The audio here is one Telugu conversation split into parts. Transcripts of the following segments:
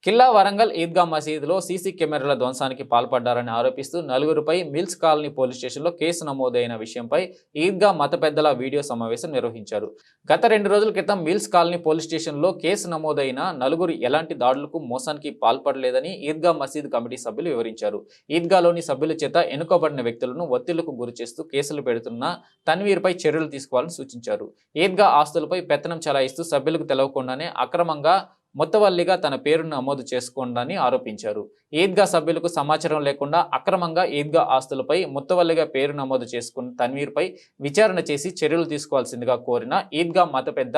కిల్లా వరంగల్ ఈద్గా మసీదులో సీసీ కెమెరాల ధ్వంసానికి పాల్పడ్డారని ఆరోపిస్తూ నలుగురుపై మిల్స్ కాలనీ పోలీస్ స్టేషన్లో కేసు నమోదైన విషయంపై ఈద్గా మత పెద్దల వీడియో సమావేశం నిర్వహించారు. గత 2 రోజుల క్రితం మిల్స్ కాలనీ పోలీస్ స్టేషన్లో కేసు నమోదైన నలుగురు ఎలాంటి దాడులకు మోసానికి పాల్పడలేదని ఈద్గా మసీదు కమిటీ సభ్యులు వివరించారు. ఈద్గాలోని సభ్యుల చేత ఎన్నుకోబడిన వ్యక్తులను ఒత్తిళ్లకు గురిచేస్తూ కేసులు పెడుతున్న తన్వీర్పై చర్యలు తీసుకోవాలని సూచించారు. ఈద్గా ఆస్తులపై పెత్తనం చెలాయిస్తూ సభ్యులకు తెలవకుండానే అక్రమంగా మొత్తవల్లిగా తన పేరును నమోదు చేసుకోండని ఆరోపించారు. ఈద్గా సభ్యులకు సమాచారం లేకుండా అక్రమంగా ఈద్గా ఆస్తులపై మొత్తవల్లిగా పేరు నమోదు చేసుకున్న తన్వీర్పై విచారణ చేసి చర్యలు తీసుకోవాల్సిందిగా కోరిన ఈద్గా మత పెద్ద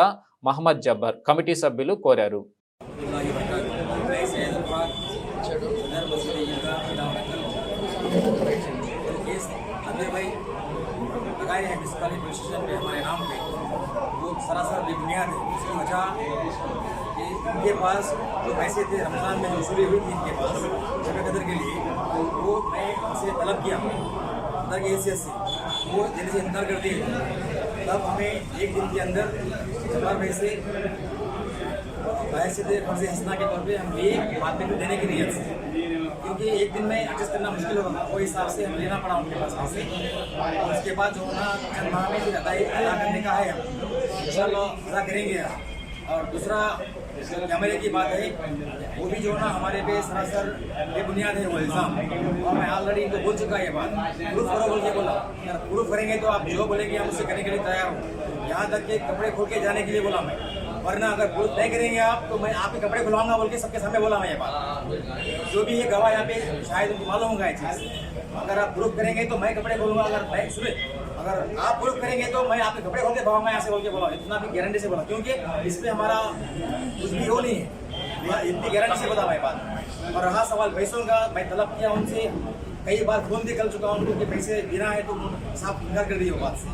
మహమ్మద్ జబ్బర్ కమిటీ సభ్యులు కోరారు. इनके पास जो पैसे थे रमज़ान में जो वसूली हुई थी इनके पास शब कदर के लिए, वो मैं इसे तलब किया अंदर की हैसियत से, वो देने से इनकार कर दिए। तब हमें 1 दिन के अंदर 4 पैसे थे फर्ज हसना के तौर पर हम लिए बाद में भी देने की नीयत से, क्योंकि 1 दिन में एडजस्ट करना मुश्किल होगा, वो हिसाब से हम लेना पड़ा उनके पास पैसे। और उसके बाद जो होना चंद माह में फिर अदा करने का है, हम इंशाल्लाह अदा करेंगे। और दूसरा कैमरे की बात है, वो भी जो ना हमारे पे सरासर बेबुनियाद है वो इल्ज़ाम, और मैं ऑलरेडी इनको बोल चुका है ये बात, प्रूफ करो बोल के बोला। अगर प्रूफ करेंगे तो आप जो बोलेंगे हम उससे करने के लिए तैयार हूँ, यहाँ तक कि कपड़े खोल के जाने के लिए बोला मैं, वरना अगर प्रूफ नहीं करेंगे आप तो मैं आपके कपड़े खुलवाऊंगा बोल के सबके सामने बोला मैं ये बात। जो भी ये गवाह यहाँ पे शायद उनको मालूम होगा ये चीज़, अगर आप प्रूफ करेंगे तो मैं कपड़े खोलूँगा, अगर मैं सुने अगर आप प्रूफ करेंगे तो मैं आपके कपड़े खोल के भागूंगा यहाँ से बोल के बोला, इतना भी गारंटी से बोला, क्योंकि इसमें हमारा कुछ भी हो नहीं है, इतनी गारंटी से बोला मैं बात। और रहा सवाल पैसों का, मैं तलब किया उनसे, कई बार फोन भी कर चुका उनको कि पैसे देना है, तो साफ इनकार कर दिए बात से।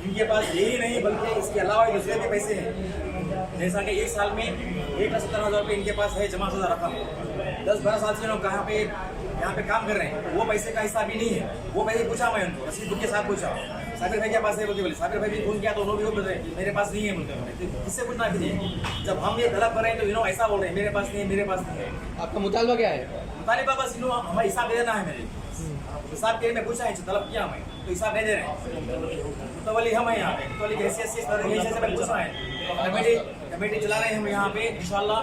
इनके पास यही नहीं बल्कि इसके अलावा दूसरे भी पैसे हैं, जैसा कि 1 साल में 1,70,000 रुपये इनके पास है जमा शुदा रकम। 10-12 साल से लोग यहाँ पे काम कर रहे हैं, वो पैसे का हिसाब ही नहीं है। वो पैसे पूछा मैं उनको, रसीद बुक के साथ पूछा, साबिर भाई के पास है बोलते, बोले साबिर भाई भी फोन किया तो उन्होंने भी बोल रहे मेरे पास नहीं है बोलते, किससे पूछना कीजिए। जब हम ये तलब कर रहे हैं तो इन्होंने ऐसा बोल रहे हैं मेरे पास नहीं है, मेरे पास नहीं है। आपका मुतालबा क्या है? मुतालबा बस इन्होंने हमें हिसाब दे देना है, मेरे हिसाब के लिए मैं पूछा है, तलब किया मैं तो हिसाब नहीं दे रहे हैं। तो बोली हम हैं यहाँ पे, तो बोली हैसियत से मैं पूछ रहा है, कमेटी चला रहे हैं हम यहाँ पे, इंशाल्लाह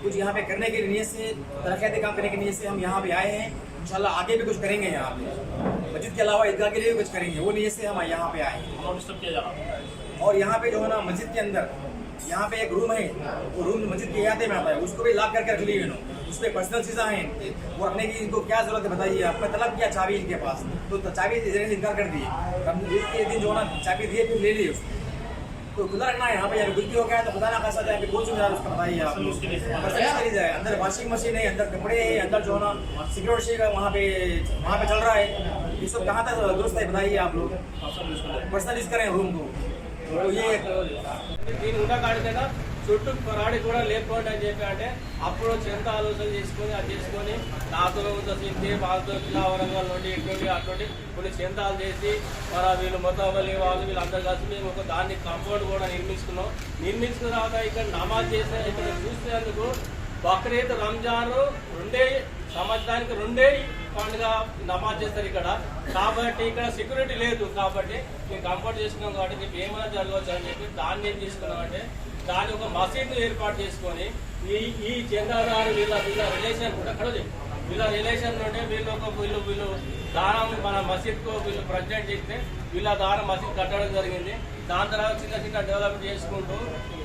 कुछ यहाँ पे करने की नीयत से, तरक्याती काम करने की नीयत से हम यहाँ पे आए हैं। इंशाल्लाह आगे भी कुछ करेंगे, यहाँ पे मस्जिद के अलावा ईदगाह के लिए भी कुछ करेंगे, वो नीयत से हम यहाँ पे आए हैं। और यहाँ पे जो है ना मस्जिद के अंदर यहाँ पे एक रूम है, वो रूम मस्जिद के अहाते में आता है, उसको भी लॉक करके रख लिए उस पर पर्सनल चीज़ें हैं, वो रखने की इनको क्या जरूरत है बताइए। आपने तलब किया चाबी इनके पास, तो चाबी देने से इनकार कर दिए। हम एक दिन जो है ना चाबी दिए फिर ले लिए उसको, तो खुला रखना है यहाँ पे। अगर कुछ भी हो गया तो खुदा ना कैसा जाए, कौन जिम्मेदार उसका बताइए आप। करी जाए अंदर वॉशिंग मशीन है, अंदर कपड़े है, अंदर जो है ना सिक्योरिटी का वहाँ पे चल रहा है, ये सब कहाँ तक दुरुस्त है बताइए आप लोग। पर्सनल यूज करें रूम को, तो ये చుట్టూ రాడి కూడా లేకపోండి అని చెప్పి అంటే అప్పుడు చింత ఆలోచన చేసుకొని అది చేసుకొని నాతో తింటే వాళ్ళతో కిలా వరంగల్ నుండి ఇటువంటి అటువంటి కొన్ని చింతాలు చేసి మరి వీళ్ళు మొత్తం వాళ్ళు వీళ్ళందరూ కలిసి మేము ఒక దాన్ని కాంపౌండ్ కూడా నిర్మించుకున్న తర్వాత ఇక్కడ నమాజ్ చేసే ఇక్కడ చూసేందుకు బక్రీద్ రంజాన్ సంవత్సరానికి 2 పండుగ నమాజ్ చేస్తారు ఇక్కడ. కాబట్టి ఇక్కడ సెక్యూరిటీ లేదు, కాబట్టి మేము కంఫర్ట్ చేసుకున్నాం, కాబట్టి మీకు ఏమైనా జరగవచ్చు అని చెప్పి దాన్ని ఏం తీసుకున్నామంటే దాని ఒక మసీద్ను ఏర్పాటు చేసుకొని ఈ చందాదారు వీళ్ళ రిలేషన్ కూడా అక్కడ వీళ్ళ రిలేషన్ నుండి వీళ్ళు దానం మన మసీద్కు వీళ్ళు ప్రెసిడెంట్ చేస్తే వీళ్ళ దానం మసీద్ కట్టడం జరిగింది. దాని తర్వాత చిన్న డెవలప్మెంట్ చేసుకుంటూ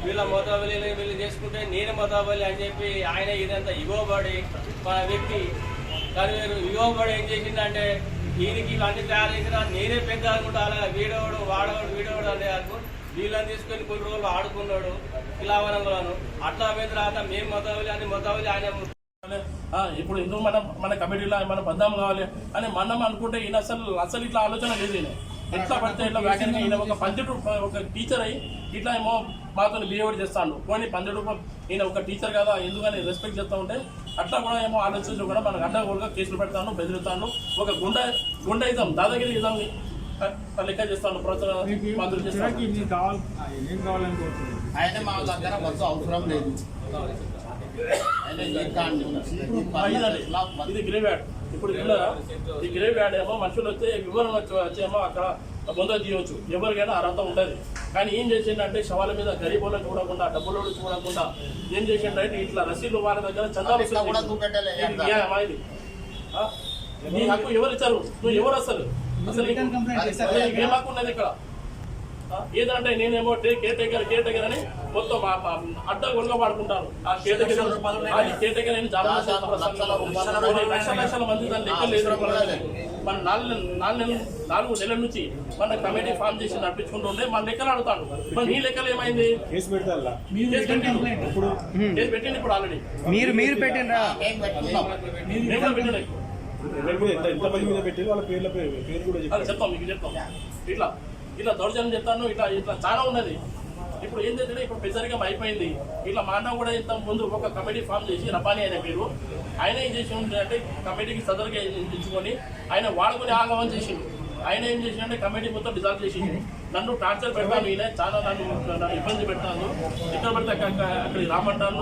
వీళ్ళ మొదవలి వీళ్ళు చేసుకుంటే నేను మొదవలి అని చెప్పి ఆయన ఇదంతా ఇవ్వబడి మన వ్యక్తి, కానీ మీరు ఇవ్వబడి ఏం చేసిందంటే దీనికి ఇవన్నీ తయారు చేసిన నేనే పెద్ద అనుకుంటా, అలాగే వీడోడు అనే అనుకుంటూ వీళ్ళని తీసుకొని కొన్ని రోజులు ఆడుకున్నాడు కిలావరంలోను. అట్లా పోయిన తర్వాత మేము మొదవలి ఆయన ఇప్పుడు ఎందుకు మన కమిటీలో మన బద్దాం కావాలి అని మనం అనుకుంటే ఈయన అసలు ఇట్లా ఆలోచన లేదు. ఎట్లా పడితే ఇట్లా వ్యాఖ్యానంగా ఈయన ఒక టీచర్ అయ్యి ఇట్లా ఏమో మాతో బిహేవియర్ చేస్తాడు. పోనీ 12 రూపాయలు ఈయన ఒక టీచర్ కదా ఎందుకని రెస్పెక్ట్ చేస్తూ ఉంటే అట్లా కూడా ఏమో ఆలోచించి కూడా మనకు అడ్డగోలుగా కేసులు పెడతాను, బెదిరిస్తాను, ఒక గుండాయిజం దాదాగిరి ఇదాన్ని లెక్క చేస్తాను, మందులు చేస్తాను. ఆయన మా దగ్గర మొత్తం అవసరం లేదు. ఇది గ్రేవ్ యార్డ్. ఇప్పుడు చూడరా, ఈ గ్రేవ్ యార్డ్ ఏమో మనుషులు వచ్చే వివరణ వచ్చేమో అక్కడ ముందర తీయవచ్చు, ఎవరికైనా అర్హత ఉంటుంది. కానీ ఏం చేసిండంటే శవాల మీద గరీబులు చూడకుండా, డబ్బులు చూడకుండా ఏం చేసిండంటే ఇట్లా రసీలు వాళ్ళ దగ్గర చందాలు నీ హక్కు ఎవరు ఇచ్చారు? నువ్వు ఎవరు అసలు ఏం హక్కు ఉన్నది ఇక్కడ? ఏదంటే నేనేమో కేర్ టేకర్ అని మొత్తం అడ్డగొలుగా వాడుకుంటాను. ఆ కేర్ టేకర్ అని చాలా లక్షల మంది దాని లెక్క లేదు. మన 4 నెలల నుంచి మన కమిటీ ఫామ్ చేసి నడిపించుకుంటూ ఉంటే మన లెక్కలు అడుగుతాడు. మరి మీ లెక్కలు ఏమైంది? కేసు పెట్టింది ఇప్పుడు ఆల్రెడీ. మీరు పెట్టిండ్రా? చెప్తాం మీకు చెప్తాం. ఇట్లా దౌర్జన్యం చెప్తాను. ఇట్లా చాలా ఉన్నది. ఇప్పుడు ఏం చేస్తే ఇప్పుడు పెద్దరికం అయిపోయింది. ఇట్లా మా అన్న కూడా ఇంత ముందు ఒక కమిటీ ఫామ్ చేసి రబానీ అనే పేరు ఆయన ఏం చేసి ఉంటే కమిటీకి సదరుగా ఎంచుకొని ఆయన వాడుకుని ఆగమని చేసిండు. ఆయన ఏం చేసిండే కమిటీ మొత్తం డిజాల్వ్ చేసిండు. నన్ను టార్చర్ పెడతాను, ఈయన చాలా నన్ను ఇబ్బంది పెడతాను, ఎక్కడ పడితే అక్కడికి రామంటాను.